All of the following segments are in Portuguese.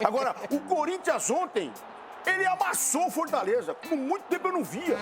Agora, o Corinthians ontem, ele amassou o Fortaleza, como muito tempo eu não via.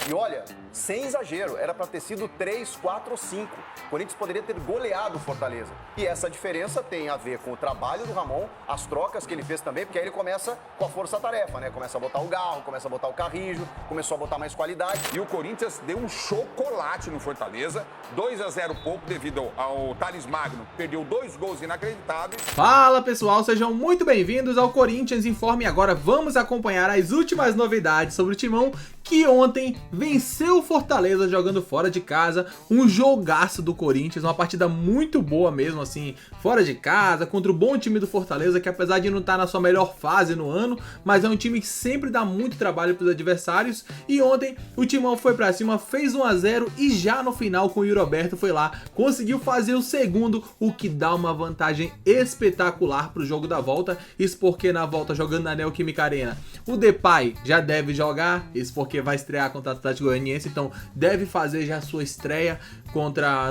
E olha, sem exagero, era pra ter sido 3, 4 ou 5. O Corinthians poderia ter goleado o Fortaleza. E essa diferença tem a ver com o trabalho do Ramon, as trocas que ele fez também, porque aí ele começa com a força-tarefa, né? Começa a botar o Garro, começa a botar o Carrijo, começou a botar mais qualidade. E o Corinthians deu um chocolate no Fortaleza, 2-0 pouco devido ao Thales Magno, perdeu 2 gols inacreditáveis. Fala pessoal, sejam muito bem-vindos ao Corinthians Informe. Agora vamos acompanhar as últimas novidades sobre o Timão, que ontem venceu o Fortaleza jogando fora de casa, um jogaço do Corinthians, uma partida muito boa mesmo assim, fora de casa, contra o bom time do Fortaleza, que apesar de não estar na sua melhor fase no ano, mas é um time que sempre dá muito trabalho para os adversários, e ontem o Timão foi para cima, fez 1-0 e já no final com o Yuri Alberto foi lá, conseguiu fazer o segundo, o que dá uma vantagem espetacular para o jogo da volta, isso porque na volta jogando na Neoquímica Arena, o Depay já deve jogar, isso porque vai estrear contra o Atlético Goianiense, então deve fazer já a sua estreia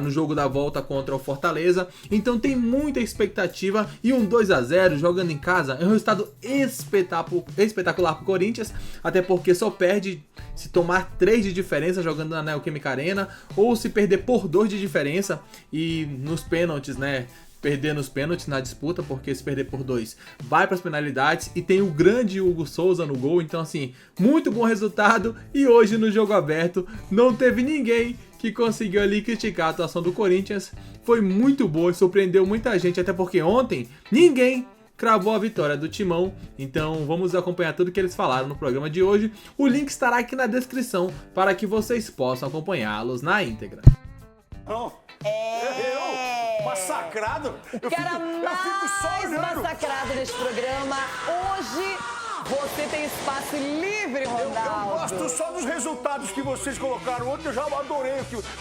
no jogo da volta contra o Fortaleza, então tem muita expectativa, e um 2-0 jogando em casa é um resultado espetacular pro Corinthians, até porque só perde se tomar 3 de diferença jogando na Neoquímica Arena, ou se perder por 2 de diferença, e nos pênaltis, né, perder nos pênaltis na disputa, porque se perder por 2 vai para as penalidades, e tem o grande Hugo Souza no gol, então assim, muito bom resultado. E hoje no jogo aberto não teve ninguém que conseguiu ali criticar a atuação do Corinthians, foi muito boa e surpreendeu muita gente, até porque ontem ninguém cravou a vitória do Timão, então vamos acompanhar tudo que eles falaram no programa de hoje. O link estará aqui na descrição para que vocês possam acompanhá-los na íntegra. Não. Eu? Massacrado? O cara mais massacrado deste programa. Hoje você tem espaço livre, Ronaldo. Eu gosto só dos resultados que vocês colocaram. Ontem eu já adorei.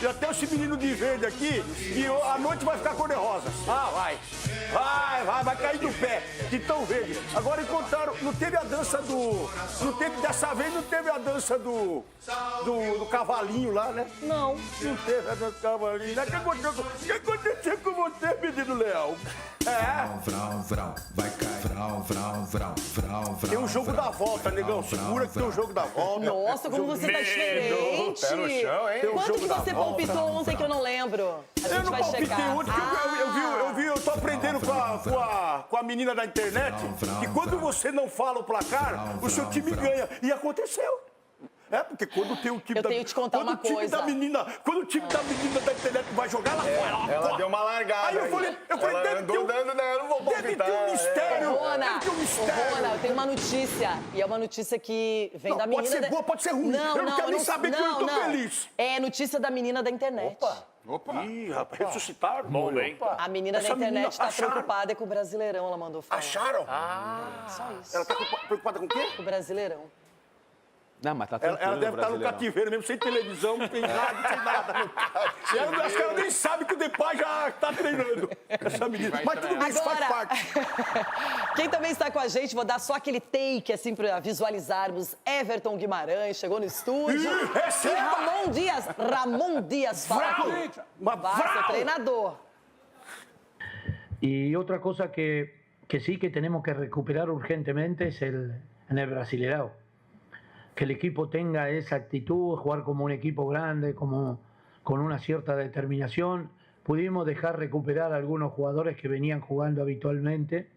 E até esse menino de verde aqui, e a noite vai ficar cor-de-rosa. Ah, vai cair do pé, de tão verde. Agora encontraram, não teve a dança dessa vez não teve a dança do cavalinho lá, né? Não. Não teve a dança do cavalinho. O que aconteceu com você, menino Leão? Vrau, vai cair. Vrau. Tem um jogo da volta, negão. Segura que tem um jogo da volta. Nossa, como você tá diferente. Pé no chão, hein? Quanto que você palpitou ontem que eu não lembro? A Eu gente não vai palpitei checar. ontem, eu tô aprendendo com a menina da internet que quando você não fala o placar, o seu time ganha. E aconteceu. É, porque quando tem o time Eu tenho que te contar uma coisa. Quando o time da menina da internet vai jogar, ela vai. Ela deu uma largada. Aí eu falei, ela andou dando, né? Eu não vou deve palpitar. ter um mistério. Rona, Deve ter um mistério. Rona, eu tenho uma notícia. E é uma notícia que vem da menina... Pode ser boa, pode ser ruim. Eu não quero nem saber que eu tô feliz. É notícia da menina da internet. Opa! Ih, rapaz, ressuscitaram. Bom, hein? A menina Essa da internet menina tá acharam. preocupada com o Brasileirão, ela mandou falar. Acharam? Só isso. Ela tá preocupada com o quê? Com o Brasileirão. Não, mas tá Ela tranquilo, deve estar no Brasileirão. cativeiro mesmo, sem televisão, sem rádio, sem nada. Eu acho que ela nem sabe que o Depay já tá treinando. Essa menina. Mas tudo bem, isso faz Agora, parte. quem também está com a gente, vou dar só aquele take, assim, para visualizarmos. Everton Guimarães chegou no estúdio. Receba! Ramon Dias fala Vrau! aqui. Mas Vai, seu vrau! treinador. Y otra cosa que sí que tenemos que recuperar urgentemente es en el Brasileirão. Que el equipo tenga esa actitud, jugar como un equipo grande, con una cierta determinación. Pudimos dejar recuperar a algunos jugadores que venían jugando habitualmente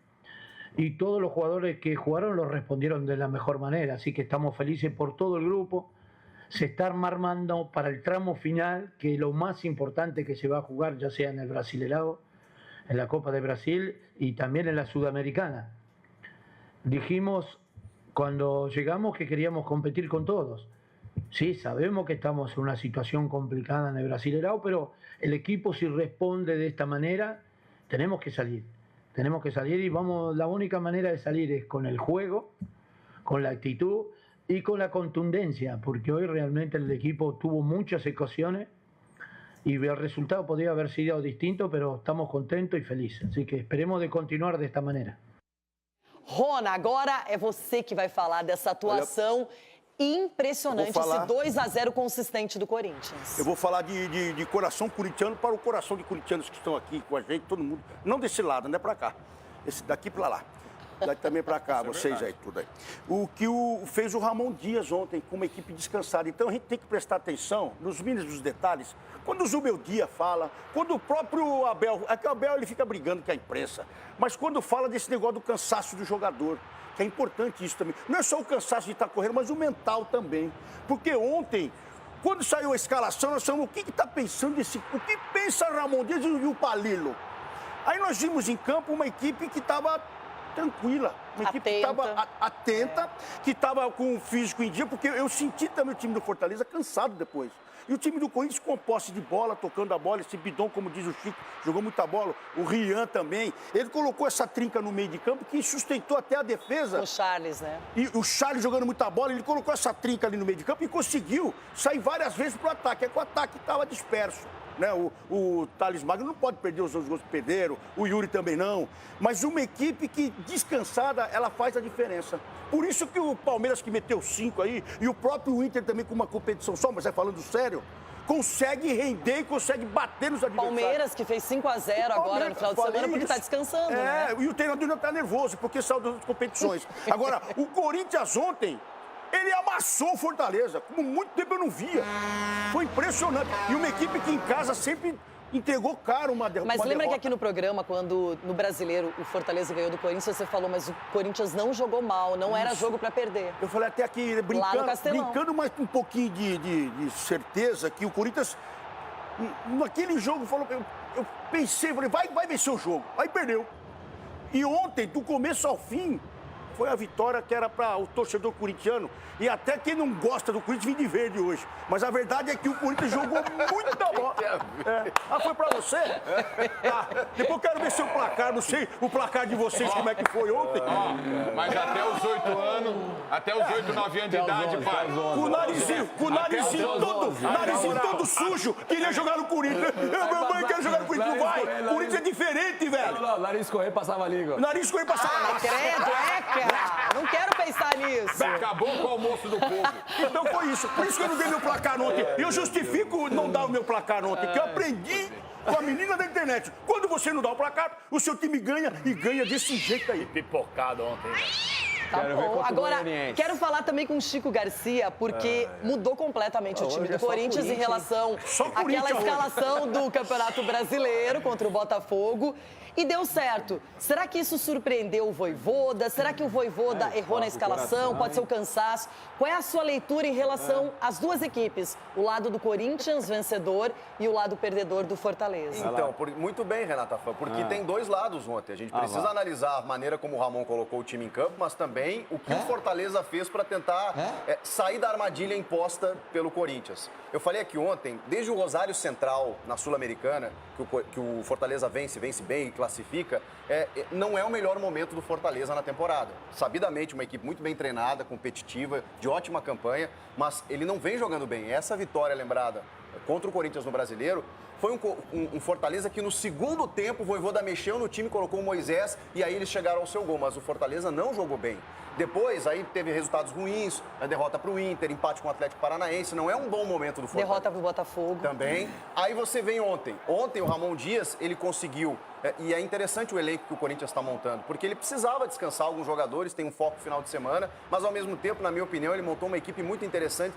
y todos los jugadores que jugaron lo respondieron de la mejor manera, así que estamos felices por todo el grupo. Se está armando para el tramo final, que es lo más importante que se va a jugar, ya sea en el Brasileirão, en la Copa de Brasil y también en la Sudamericana. Dijimos cuando llegamos que queríamos competir con todos. Sí, sabemos que estamos en una situación complicada en el Brasileirão, pero el equipo si responde de esta manera, tenemos que salir. Tenemos que salir y la única manera de salir es con el juego, con la actitud y con la contundencia, porque hoy realmente el equipo tuvo muchas ocasiones y el resultado podría haber sido distinto, pero estamos contentos y felices. Así que esperemos de continuar de esta manera. Rona, agora é você que vai falar dessa atuação impressionante, esse 2-0 consistente do Corinthians. Eu vou falar de coração corintiano para o coração de corintianos que estão aqui com a gente, todo mundo. Não desse lado, não é pra cá. Esse daqui pra lá. Daí também pra cá, vocês aí, tudo aí. O que fez o Ramon Dias ontem, com uma equipe descansada. Então a gente tem que prestar atenção nos mínimos dos detalhes. Quando o Zubeldia fala, quando o próprio Abel... É que o Abel ele fica brigando com a imprensa. Mas quando fala desse negócio do cansaço do jogador, que é importante isso também. Não é só o cansaço de estar correndo, mas o mental também. Porque ontem... Quando saiu a escalação, nós falamos, o que está pensando esse... O que pensa Ramon Dias e o Palilo? Aí nós vimos em campo uma equipe que estava tranquila, uma equipe que estava atenta, que estava com o físico em dia, porque eu senti também o time do Fortaleza cansado depois. E o time do Corinthians com posse de bola, tocando a bola, esse Bidon, como diz o Chico, jogou muita bola, o Rian também. Ele colocou essa trinca no meio de campo que sustentou até a defesa. O Charles, né? E o Charles jogando muita bola, ele colocou essa trinca ali no meio de campo e conseguiu sair várias vezes pro ataque. É que o ataque estava disperso. Né? O Thales Magno não pode perder os outros gols que perderam, o Yuri também não. Mas uma equipe que descansada, ela faz a diferença. Por isso que o Palmeiras que meteu 5 aí, e o próprio Inter também com uma competição só, mas é falando sério, consegue render e consegue bater nos adversários. Palmeiras que fez 5-0 agora no final de semana porque está descansando, né? E o treinador já está nervoso porque saiu das competições. Agora, o Corinthians ontem, ele amassou o Fortaleza, como muito tempo eu não via. Foi impressionante. E uma equipe que em casa sempre entregou caro uma derrota. Mas lembra que aqui no programa, quando no Brasileiro o Fortaleza ganhou do Corinthians, você falou, mas o Corinthians não jogou mal, não era jogo para perder. Eu falei até aqui, brincando mais com um pouquinho de certeza, que o Corinthians, naquele jogo, eu pensei, falei, vai vencer o jogo. Aí perdeu. E ontem, do começo ao fim, foi a vitória que era para o torcedor corintiano. E até quem não gosta do Corinthians vir de verde hoje. Mas a verdade é que o Corinthians jogou muita bola. Ah, foi para você? Tá. Depois eu quero ver seu placar. Não sei o placar de vocês, como é que foi ontem. Mas até os 8 anos, até os 8, 9 anos de idade, pai. Com o narizinho todo sujo, queria jogar no Corinthians. Meu mãe quer jogar no Corinthians, não vai. O Corinthians é diferente, velho. Não, nariz correr passava a língua. Nariz correr passava a língua. Credo, cara. Não quero pensar nisso. Acabou com o almoço do povo. Então foi isso. Por isso que eu não dei meu placar ontem. E eu justifico não dar o meu placar ontem, que eu aprendi com a menina da internet. Quando você não dá o placar, o seu time ganha e ganha desse jeito aí. Pipocado ontem, velho. Tá bom. Agora, quero falar também com o Chico Garcia, porque mudou completamente o time do Corinthians em relação àquela escalação do Campeonato Brasileiro contra o Botafogo. E deu certo. Será que isso surpreendeu o Vojvoda? Será que o Vojvoda errou na escalação? Pode ser o cansaço? Qual é a sua leitura em relação às duas equipes? O lado do Corinthians, vencedor, e o lado perdedor do Fortaleza. Então, muito bem, Renata Fã, porque tem dois lados ontem. A gente precisa analisar a maneira como o Ramon colocou o time em campo, mas também o que o Fortaleza fez para tentar sair da armadilha imposta pelo Corinthians. Eu falei aqui ontem, desde o Rosário Central, na Sul-Americana, que o Fortaleza vence bem e classifica, não é o melhor momento do Fortaleza na temporada. Sabidamente, uma equipe muito bem treinada, competitiva, de ótima campanha, mas ele não vem jogando bem. Essa vitória lembrada contra o Corinthians no Brasileiro foi um Fortaleza que no segundo tempo o Vojvoda mexeu no time, colocou o Moisés e aí eles chegaram ao seu gol, mas o Fortaleza não jogou bem. Depois, aí teve resultados ruins, a derrota para o Inter, empate com o Atlético Paranaense, não é um bom momento do Fortaleza. Derrota para o Botafogo. Também. Aí você vem ontem. Ontem o Ramon Dias, ele conseguiu, e é interessante o elenco que o Corinthians está montando, porque ele precisava descansar alguns jogadores, tem um foco final de semana, mas ao mesmo tempo, na minha opinião, ele montou uma equipe muito interessante,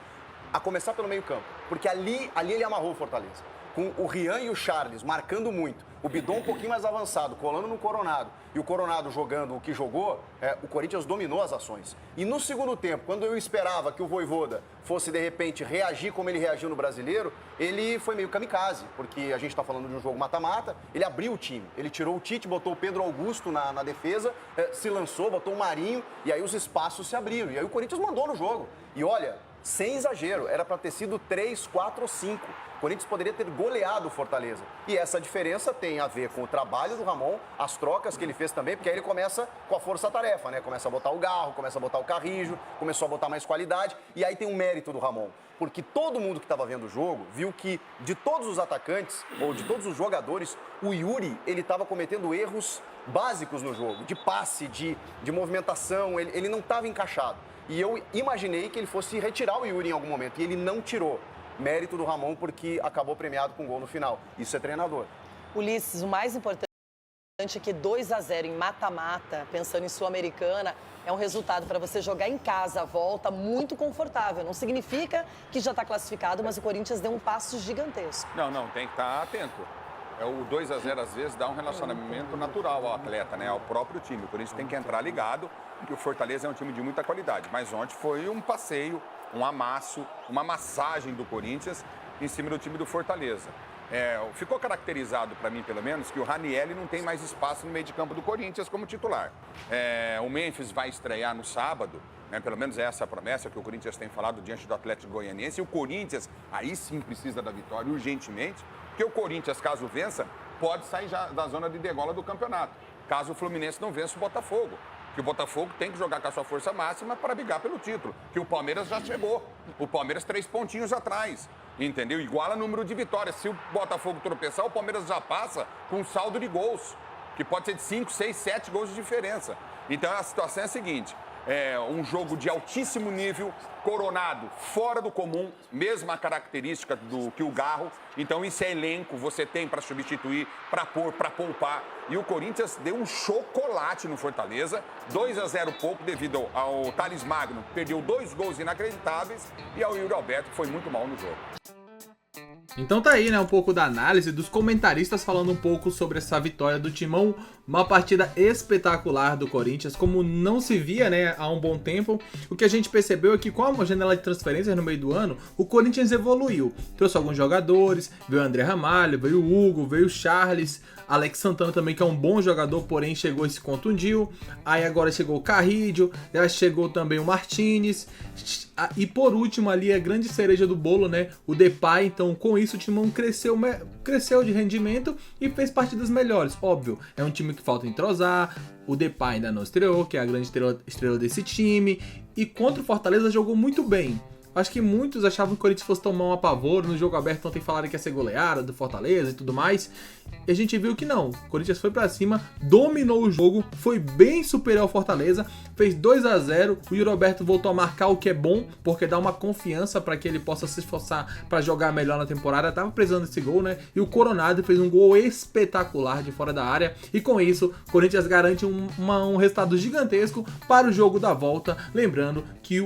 a começar pelo meio-campo, porque ali ele amarrou o Fortaleza. Com o Rian e o Charles marcando muito, o Bidon um pouquinho mais avançado, colando no Coronado, e o Coronado jogando o que jogou, o Corinthians dominou as ações. E no segundo tempo, quando eu esperava que o Vojvoda fosse, de repente, reagir como ele reagiu no Brasileiro, ele foi meio kamikaze, porque a gente está falando de um jogo mata-mata, ele abriu o time, ele tirou o Tite, botou o Pedro Augusto na defesa, se lançou, botou o Marinho, e aí os espaços se abriram, e aí o Corinthians mandou no jogo. E olha, sem exagero, era para ter sido 3, 4 ou 5. O Corinthians poderia ter goleado o Fortaleza. E essa diferença tem a ver com o trabalho do Ramon, as trocas que ele fez também, porque aí ele começa com a força-tarefa, né? Começa a botar o Garro, começa a botar o Carrijo, começou a botar mais qualidade. E aí tem um mérito do Ramon. Porque todo mundo que estava vendo o jogo viu que de todos os atacantes, ou de todos os jogadores, o Yuri, ele estava cometendo erros básicos no jogo. De passe, de movimentação, ele não estava encaixado. E eu imaginei que ele fosse retirar o Yuri em algum momento. E ele não tirou. Mérito do Ramon porque acabou premiado com gol no final. Isso é treinador. Ulisses, o mais importante Que 2-0 em mata-mata, pensando em Sul-Americana, é um resultado para você jogar em casa, a volta, muito confortável. Não significa que já está classificado, mas o Corinthians deu um passo gigantesco. Não, tem que estar atento. O 2-0 às vezes dá um relacionamento natural ao atleta, né? Ao próprio time. O Corinthians tem que entrar ligado, porque o Fortaleza é um time de muita qualidade. Mas ontem foi um passeio, um amasso, uma massagem do Corinthians em cima do time do Fortaleza. Ficou caracterizado para mim, pelo menos, que o Ranieri não tem mais espaço no meio de campo do Corinthians como titular. O Memphis vai estrear no sábado, né? Pelo menos essa é a promessa que o Corinthians tem falado diante do Atlético Goianiense. E o Corinthians, aí sim, precisa da vitória urgentemente, porque o Corinthians, caso vença, pode sair já da zona de degola do campeonato, caso o Fluminense não vença o Botafogo. Que o Botafogo tem que jogar com a sua força máxima para brigar pelo título. Que o Palmeiras já chegou. O Palmeiras 3 pontinhos atrás. Entendeu? Iguala número de vitórias. Se o Botafogo tropeçar, o Palmeiras já passa com um saldo de gols. Que pode ser de 5, 6, 7 gols de diferença. Então a situação é a seguinte. Um jogo de altíssimo nível, coronado, fora do comum, mesma característica do que o Garro. Então isso é elenco, você tem para substituir, para pôr, para poupar. E o Corinthians deu um chocolate no Fortaleza, 2-0 pouco devido ao Thales Magno, perdeu 2 gols inacreditáveis, e ao Yuri Alberto, que foi muito mal no jogo. Então tá aí, né, um pouco da análise dos comentaristas falando um pouco sobre essa vitória do Timão, uma partida espetacular do Corinthians, como não se via, né, há um bom tempo. O que a gente percebeu é que com a janela de transferências no meio do ano, o Corinthians evoluiu. Trouxe alguns jogadores, veio o André Ramalho, veio o Hugo, veio o Charles, Alex Santana também, que é um bom jogador, porém chegou e se contundiu. Aí agora chegou o Carrillo, já chegou também o Martínez. E por último ali, a grande cereja do bolo, né, o Depay. Então com isso o Timão cresceu de rendimento e fez partidas melhores. Óbvio, é um time que falta entrosar, o Depay ainda não estreou, que é a grande estrela desse time. E contra o Fortaleza jogou muito bem. Acho que muitos achavam que o Corinthians fosse tomar um apavoro no jogo aberto, ontem falaram que ia ser goleada do Fortaleza e tudo mais. E a gente viu que não. O Corinthians foi pra cima, dominou o jogo, foi bem superior ao Fortaleza, fez 2-0. O Yuri Alberto voltou a marcar, o que é bom, porque dá uma confiança para que ele possa se esforçar para jogar melhor na temporada. Tava precisando desse gol, né? E o Coronado fez um gol espetacular de fora da área. E com isso, o Corinthians garante um resultado gigantesco para o jogo da volta. Lembrando que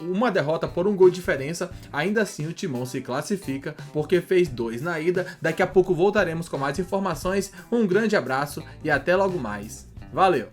uma derrota por um gol de diferença, ainda assim o Timão se classifica, porque fez 2 na ida. Daqui a pouco voltaremos com mais informações. Um grande abraço e até logo mais. Valeu!